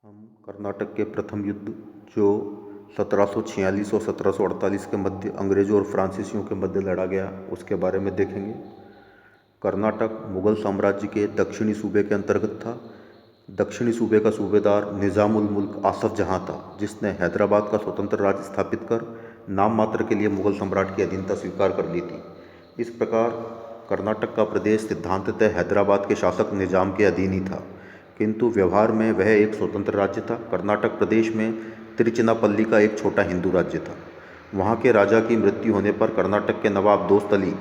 हम कर्नाटक के प्रथम युद्ध जो 1746 और 1748 के मध्य अंग्रेज़ों और फ्रांसीसियों के मध्य लड़ा गया उसके बारे में देखेंगे। कर्नाटक मुगल साम्राज्य के दक्षिणी सूबे के अंतर्गत था। दक्षिणी सूबे का सूबेदार निज़ाम उल मुल्क आसफ जहाँ था, जिसने हैदराबाद का स्वतंत्र राज्य स्थापित कर नाम मात्र के लिए मुगल सम्राट की अधीनता स्वीकार कर ली थी। इस प्रकार कर्नाटक का प्रदेश सिद्धांततः हैदराबाद के शासक निज़ाम के अधीन ही था, किंतु व्यवहार में वह एक स्वतंत्र राज्य था। कर्नाटक प्रदेश में तिरुचिनापल्ली का एक छोटा हिंदू राज्य था। वहाँ के राजा की मृत्यु होने पर कर्नाटक के नवाब दोस्त अली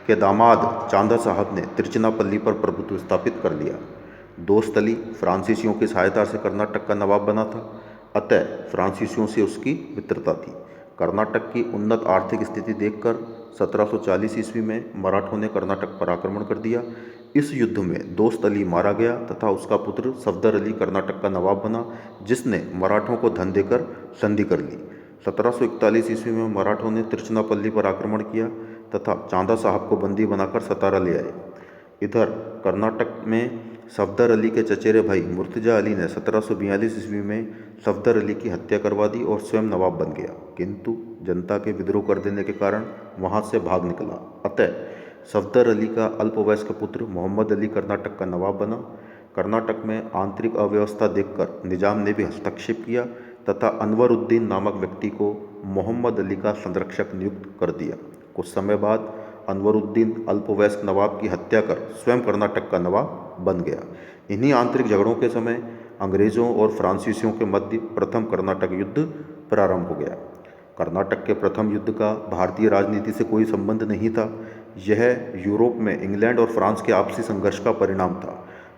के दामाद चांदा साहब ने तिरुचिनापल्ली पर प्रभुत्व स्थापित कर लिया। दोस्त अली फ्रांसीसियों की सहायता से कर्नाटक का नवाब बना था, अतः फ्रांसीसियों से उसकी मित्रता थी। कर्नाटक की उन्नत आर्थिक स्थिति देखकर 1740 ईस्वी में मराठों ने कर्नाटक पर आक्रमण कर दिया। इस युद्ध में दोस्त अली मारा गया तथा उसका पुत्र सफदर अली कर्नाटक का नवाब बना, जिसने मराठों को धन देकर संधि कर ली। 1741 ईस्वी में मराठों ने तिरुचिनापल्ली पर आक्रमण किया तथा चांदा साहब को बंदी बनाकर सतारा ले आए। इधर कर्नाटक में सफदर अली के चचेरे भाई मुर्तजा अली ने 1742 ईस्वी में सफदर अली की हत्या करवा दी और स्वयं नवाब बन गया, किंतु जनता के विद्रोह कर देने के कारण वहां से भाग निकला। अतः सफदर अली का अल्पवयस्क पुत्र मोहम्मद अली कर्नाटक का नवाब बना। कर्नाटक में आंतरिक अव्यवस्था देखकर निजाम ने भी हस्तक्षेप किया तथा अनवरुद्दीन नामक व्यक्ति को मोहम्मद अली का संरक्षक नियुक्त कर दिया। कुछ समय बाद अनवरुद्दीन अल्पवयस्क नवाब की हत्या कर स्वयं कर्नाटक का नवाब बन गया। इन्हीं आंतरिक झगड़ों के समय अंग्रेज़ों और फ्रांसीसियों के मध्य प्रथम कर्नाटक युद्ध प्रारंभ हो गया। कर्नाटक के प्रथम युद्ध का भारतीय राजनीति से कोई संबंध नहीं था। यह यूरोप में इंग्लैंड और फ्रांस के आपसी संघर्ष का परिणाम था।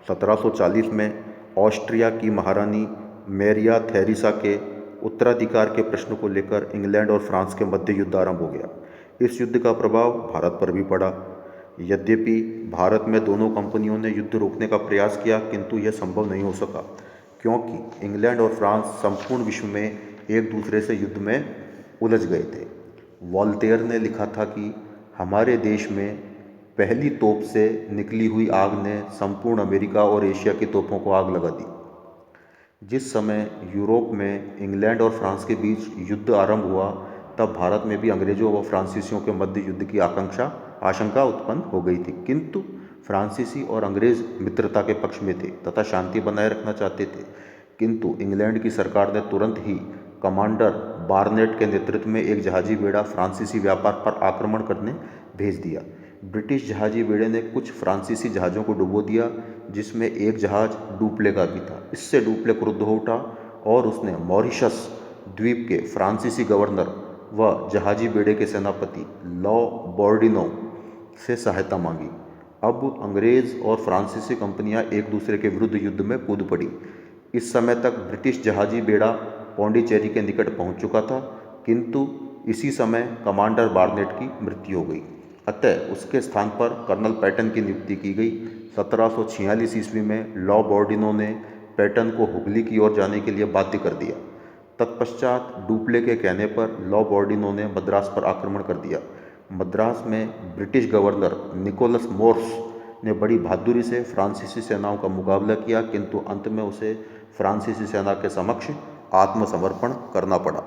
1740 में ऑस्ट्रिया की महारानी मैरिया थेरेसा के उत्तराधिकार के प्रश्न को लेकर इंग्लैंड और फ्रांस के मध्य युद्ध आरंभ हो गया। इस युद्ध का प्रभाव भारत पर भी पड़ा। यद्यपि भारत में दोनों कंपनियों ने युद्ध रोकने का प्रयास किया, किंतु यह संभव नहीं हो सका, क्योंकि इंग्लैंड और फ्रांस संपूर्ण विश्व में एक दूसरे से युद्ध में उलझ गए थे। वॉल्टेयर ने लिखा था कि हमारे देश में पहली तोप से निकली हुई आग ने संपूर्ण अमेरिका और एशिया की तोपों को आग लगा दी। जिस समय यूरोप में इंग्लैंड और फ्रांस के बीच युद्ध आरंभ हुआ, तब भारत में भी अंग्रेजों व फ्रांसीसियों के मध्य युद्ध की आशंका उत्पन्न हो गई थी, किंतु फ्रांसीसी और अंग्रेज मित्रता के पक्ष में थे तथा शांति बनाए रखना चाहते थे। किंतु इंग्लैंड की सरकार ने तुरंत ही कमांडर बार्नेट के नेतृत्व में एक जहाजी बेड़ा फ्रांसीसी व्यापार पर आक्रमण करने भेज दिया। ब्रिटिश जहाजी बेड़े ने कुछ फ्रांसीसी जहाज़ों को डुबो दिया, जिसमें एक जहाज डुप्ले का भी था। इससे डुप्ले क्रुद्ध हो उठा और उसने मॉरिशस द्वीप के फ्रांसीसी गवर्नर व जहाजी बेड़े के सेनापति लॉ बॉर्डिनो से सहायता मांगी। अब अंग्रेज और फ्रांसीसी कंपनियां एक दूसरे के विरुद्ध युद्ध में कूद पड़ी। इस समय तक ब्रिटिश जहाजी बेड़ा पौंडीचेरी के निकट पहुंच चुका था, किंतु इसी समय कमांडर बार्नेट की मृत्यु हो गई, अतः उसके स्थान पर कर्नल पैटन की नियुक्ति की गई। 1746 ईस्वी में लॉ बॉर्डिनो ने पैटन को हुगली की ओर जाने के लिए बाध्य कर दिया। तत्पश्चात डुप्ले के कहने पर लॉ बॉर्डिनो ने मद्रास पर आक्रमण कर दिया। मद्रास में ब्रिटिश गवर्नर निकोलस मोर्स ने बड़ी बहादुरी से फ्रांसीसी सेनाओं का मुकाबला किया, किंतु अंत में उसे फ्रांसीसी सेना के समक्ष आत्मसमर्पण करना पड़ा।